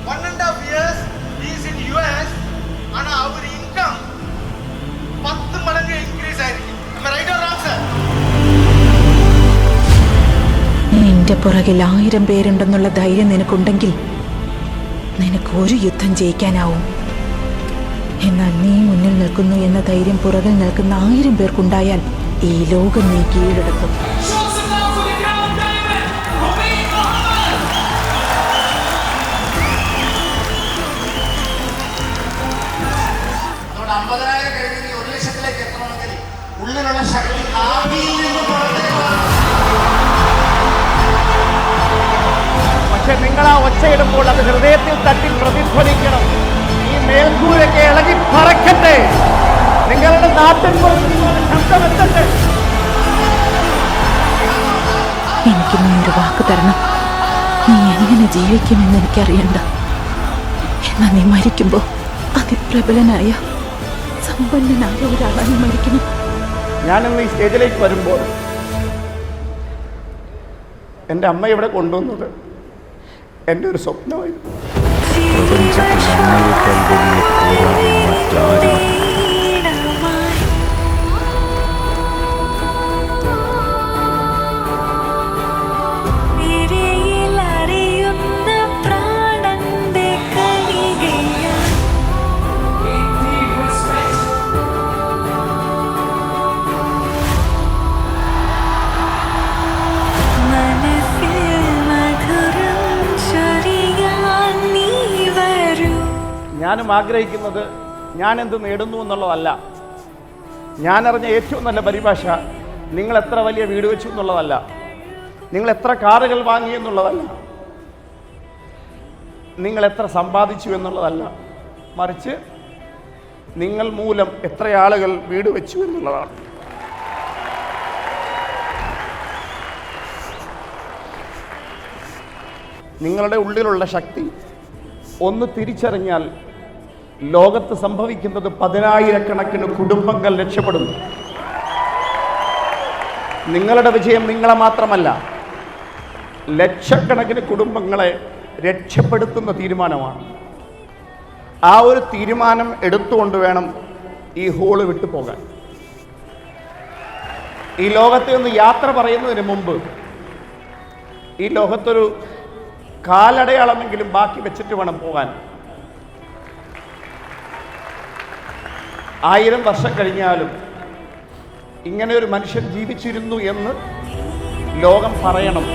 1.5 years he is in US and our income 10 മടങ്ങ് increase ആയിരിക്കും. Am I right or wrong, sir? നിന്റെ പുറകിൽ 1000 പേരുണ്ടെന്നുള്ള ധൈര്യം നിനക്കുണ്ടെങ്കിൽ നിനക്ക് ഒരു യുദ്ധം ജയിക്കാനാവും. എന്നാൽ നീ മുന്നിൽ നിൽക്കുന്നു എന്ന ധൈര്യം പുറകിൽ നിൽക്കുന്ന 1000 പേർക്കുണ്ടായാൽ ഈ ലോകം നീ കീഴടക്കും. ഉള്ളിലുള്ള ശക്തി നാഭിയിൽ നിന്ന് പുറത്തേക്ക്. പക്ഷെ നിങ്ങൾ ആ ഒച്ചയിടുമ്പോൾ അത് ഹൃദയത്തിൽ തട്ടി പ്രതിധ്വനിക്കണം. ഈ മേൽക്കൂരൊക്കെ ഇളകി പറക്കട്ടെ. നിങ്ങളുടെ നാട്ടിൻ ശബ്ദമെത്തട്ടെ. എനിക്ക് നീ ഒരു വാക്ക് തരണം. നീ എങ്ങനെ ജീവിക്കുമെന്ന് എനിക്കറിയണ്ട. എന്നാൽ നീ മരിക്കുമ്പോൾ അതിപ്രബലനായ സമ്പന്നനായ ഒരാളായി മരിക്കണം. ഞാനിന്ന് ഈ സ്റ്റേജിലേക്ക് വരുമ്പോൾ എൻ്റെ അമ്മ ഇവിടെ കൊണ്ടുവന്നത് എൻ്റെ ഒരു സ്വപ്നമായിരുന്നു. ഞാനും ആഗ്രഹിക്കുന്നത് ഞാൻ എന്ത് നേടുന്നു എന്നുള്ളതല്ല. ഞാനറിഞ്ഞ ഏറ്റവും നല്ല പരിഭാഷ നിങ്ങൾ എത്ര വലിയ വീട് വെച്ചു എന്നുള്ളതല്ല, നിങ്ങൾ എത്ര കാറുകൾ വാങ്ങി എന്നുള്ളതല്ല, നിങ്ങൾ എത്ര സമ്പാദിച്ചു എന്നുള്ളതല്ല, മറിച്ച് നിങ്ങൾ മൂലം എത്ര ആളുകൾ വീട് വെച്ചു എന്നുള്ളതാണ്. നിങ്ങളുടെ ഉള്ളിലുള്ള ശക്തി ഒന്ന് തിരിച്ചറിഞ്ഞാൽ ലോകത്ത് സംഭവിക്കുന്നത് 10,000-കണക്കിന് കുടുംബങ്ങൾ രക്ഷപ്പെടുന്നു. നിങ്ങളുടെ വിജയം നിങ്ങളെ മാത്രമല്ല, ലക്ഷക്കണക്കിന് കുടുംബങ്ങളെ രക്ഷപ്പെടുത്തുന്ന തീരുമാനമാണ്. ആ ഒരു തീരുമാനം എടുത്തുകൊണ്ട് വേണം ഈ ഹോള് വിട്ടു പോകാൻ. ഈ ലോകത്തെ ഒന്ന് യാത്ര പറയുന്നതിന് മുമ്പ് ഈ ലോകത്തൊരു കാലടയാളമെങ്കിലും ബാക്കി വെച്ചിട്ട് വേണം പോകാൻ. 1000 വർഷം കഴിഞ്ഞാലും ഇങ്ങനെ ഒരു മനുഷ്യൻ ജീവിച്ചിരുന്നു എന്ന് ലോകം പറയണം.